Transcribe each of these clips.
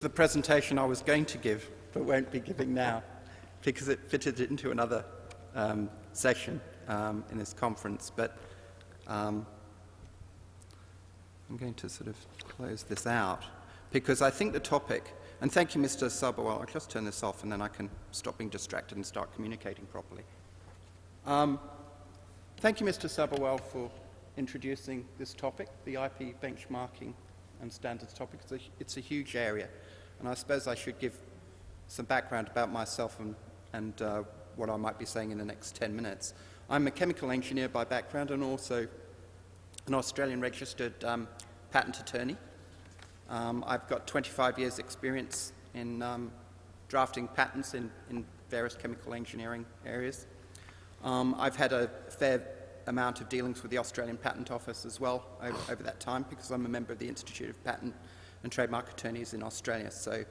The presentation I was going to give, but won't be giving now, because it fitted into another session in this conference. But I'm going to sort of close this out, because I think the topic, and thank you, Mr. Sabharwal. I'll just turn this off, and then I can stop being distracted and start communicating properly. Thank you, Mr. Sabharwal, for introducing this topic, the IP benchmarking and standards topic. It's a huge area. And I suppose I should give some background about myself and what I might be saying in the next 10 minutes. I'm a chemical engineer by background and also an Australian registered patent attorney. I've got 25 years experience in drafting patents in various chemical engineering areas. I've had a fair amount of dealings with the Australian Patent Office as well over that time, because I'm a member of the Institute of Patent and Trademark Attorneys in Australia. So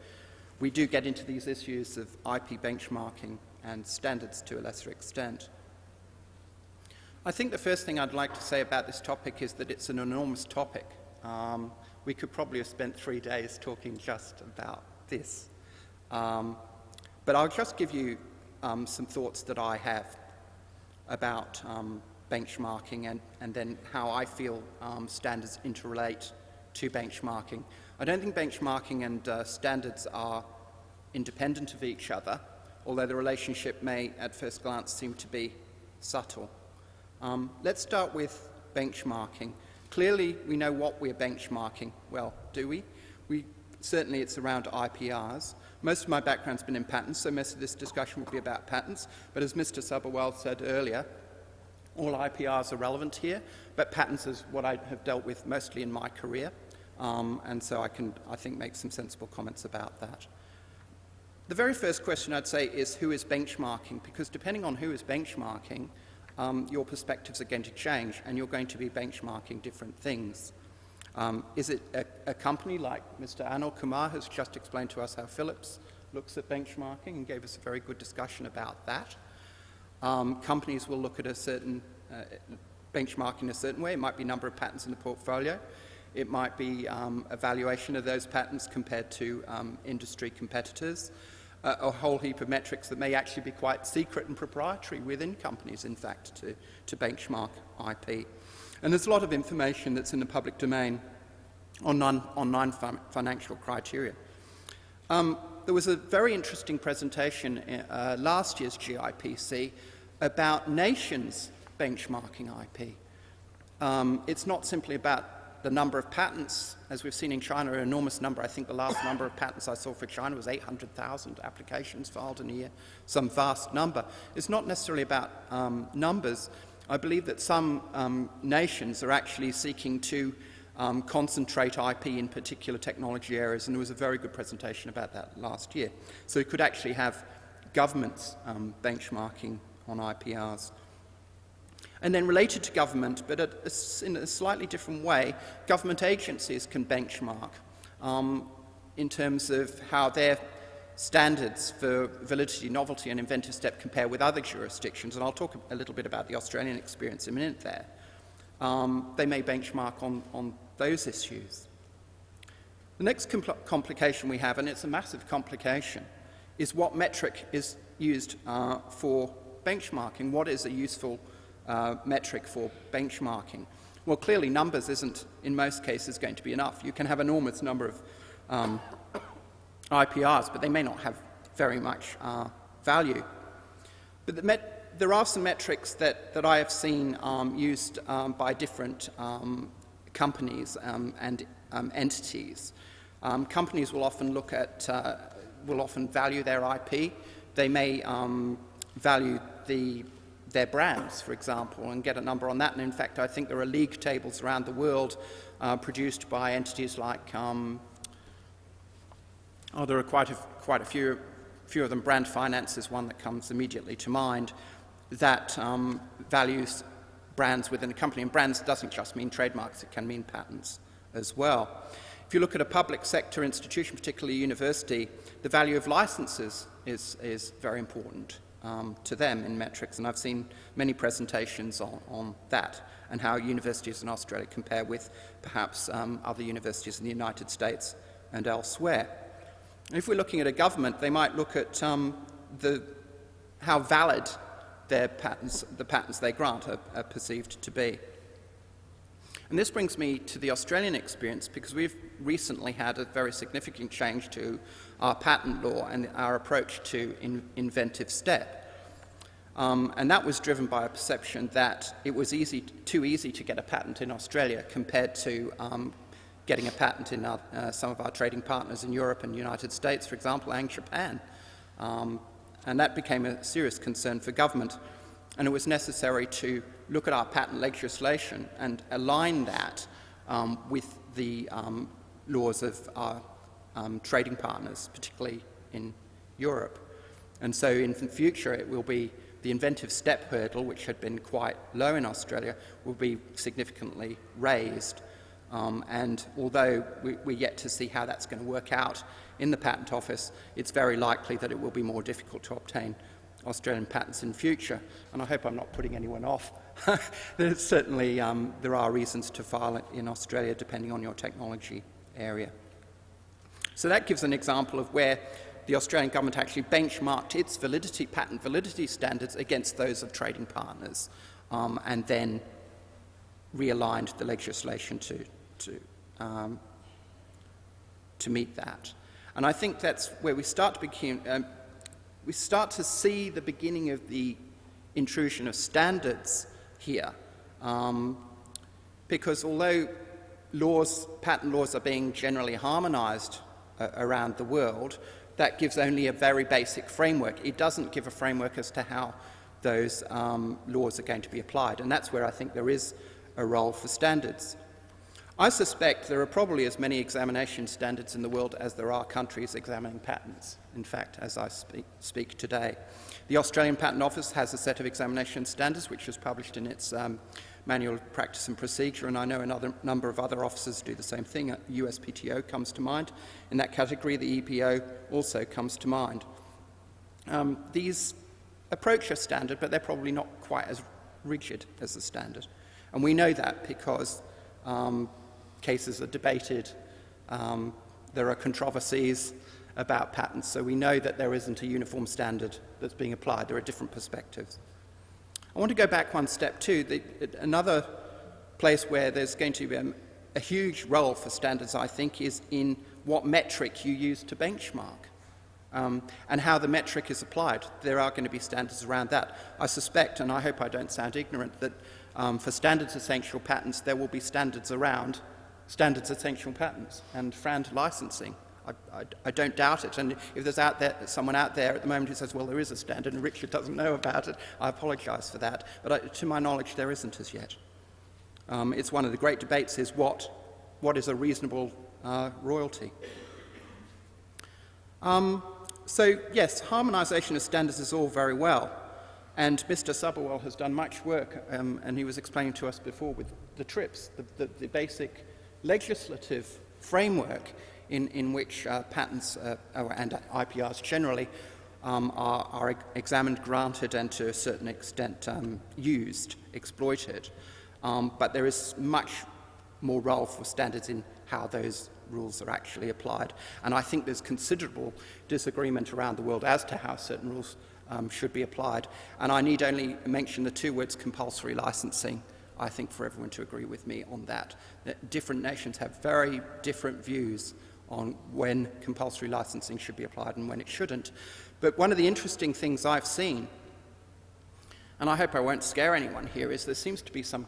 we do get into these issues of IP benchmarking and standards to a lesser extent. I think the first thing I'd like to say about this topic is that it's an enormous topic. We could probably have spent 3 days talking just about this. But I'll just give you some thoughts that I have about benchmarking and then how I feel standards interrelate to benchmarking. I don't think benchmarking and standards are independent of each other, although the relationship may at first glance seem to be subtle. Let's start with benchmarking. Clearly we know what we're benchmarking. Well, do we? Certainly it's around IPRs. Most of my background's been in patents, so most of this discussion will be about patents, but as Mr. Sabharwal said earlier, all IPRs are relevant here, but patents is what I have dealt with mostly in my career. And so I think, make some sensible comments about that. The very first question I'd say is who is benchmarking, because depending on who is benchmarking, your perspectives are going to change and you're going to be benchmarking different things. Is it a company like Mr. Anil Kumar has just explained to us how Philips looks at benchmarking and gave us a very good discussion about that. Companies will look at a certain benchmarking in a certain way. It might be number of patents in the portfolio. It might be evaluation of those patents compared to industry competitors, a whole heap of metrics that may actually be quite secret and proprietary within companies, in fact, to benchmark IP. And there's a lot of information that's in the public domain on non-financial criteria. There was a very interesting presentation last year's GIPC about nations benchmarking IP. It's not simply about the number of patents, as we've seen in China, an enormous number. I think the last number of patents I saw for China was 800,000 applications filed in a year, some vast number. It's not necessarily about numbers. I believe that some nations are actually seeking to concentrate IP in particular technology areas, and there was a very good presentation about that last year. So you could actually have governments benchmarking on IPRs. And then related to government, but in a slightly different way, government agencies can benchmark in terms of how their standards for validity, novelty and inventive step compare with other jurisdictions. And I'll talk a little bit about the Australian experience in a minute there. They may benchmark on those issues. The next complication we have, and it's a massive complication, is what metric is used for benchmarking. What is a useful metric for benchmarking? Well, clearly numbers isn't, in most cases, going to be enough. You can have an enormous number of IPRs, but they may not have very much value. But there are some metrics that I have seen used by different companies and entities. Companies will often look at, will often value their IP. They may value their brands, for example, and get a number on that. And in fact, I think there are league tables around the world produced by entities like, there are quite a few of them. Brand Finance is one that comes immediately to mind, that values brands within a company. And brands doesn't just mean trademarks, it can mean patents as well. If you look at a public sector institution, particularly a university, the value of licenses is very important to them in metrics, and I've seen many presentations on that and how universities in Australia compare with perhaps other universities in the United States and elsewhere. If we're looking at a government, they might look at how valid the patents they grant are perceived to be. And this brings me to the Australian experience, because we've recently had a very significant change to our patent law and our approach to inventive step. And that was driven by a perception that it was too easy to get a patent in Australia compared to getting a patent in some of our trading partners in Europe and the United States, for example, and Japan. And that became a serious concern for government. And it was necessary to look at our patent legislation and align that with the laws of our trading partners, particularly in Europe. And so in the future, it will be the inventive step hurdle, which had been quite low in Australia, will be significantly raised. And although we're yet to see how that's going to work out in the Patent Office, it's very likely that it will be more difficult to obtain Australian patents in future. And I hope I'm not putting anyone off. There's certainly there are reasons to file it in Australia depending on your technology area. So that gives an example of where the Australian government actually benchmarked its patent validity standards against those of trading partners, and then realigned the legislation to meet that. And I think that's where we start to see the beginning of the intrusion of standards here, because although patent laws are being generally harmonised around the world, that gives only a very basic framework. It doesn't give a framework as to how those laws are going to be applied, and that's where I think there is a role for standards. I suspect there are probably as many examination standards in the world as there are countries examining patents, in fact, as I speak today. The Australian Patent Office has a set of examination standards which is published in its Manual of Practice and Procedure, and I know a number of other offices do the same thing. USPTO comes to mind. In that category, the EPO also comes to mind. These approach a standard, but they're probably not quite as rigid as the standard. And we know that because cases are debated, there are controversies about patents, so we know that there isn't a uniform standard that's being applied. There are different perspectives. I want to go back one step too. Another place where there's going to be a huge role for standards, I think, is in what metric you use to benchmark, and how the metric is applied. There are going to be standards around that. I suspect, and I hope I don't sound ignorant, that for standards essential patents, there will be standards around standards essential patents and FRAND licensing. I don't doubt it. And if there's someone out there at the moment who says, well, there is a standard and Richard doesn't know about it, I apologise for that. But to my knowledge, there isn't as yet. It's one of the great debates is what is a reasonable royalty. So, yes, harmonisation of standards is all very well. And Mr. Subberwell has done much work, and he was explaining to us before with the TRIPS, the basic legislative framework in which patents and IPRs generally are examined, granted, and to a certain extent used, exploited. But there is much more role for standards in how those rules are actually applied. And I think there's considerable disagreement around the world as to how certain rules should be applied. And I need only mention the two words compulsory licensing, I think, for everyone to agree with me on that. Different nations have very different views on when compulsory licensing should be applied and when it shouldn't. But one of the interesting things I've seen, and I hope I won't scare anyone here, is there seems to be some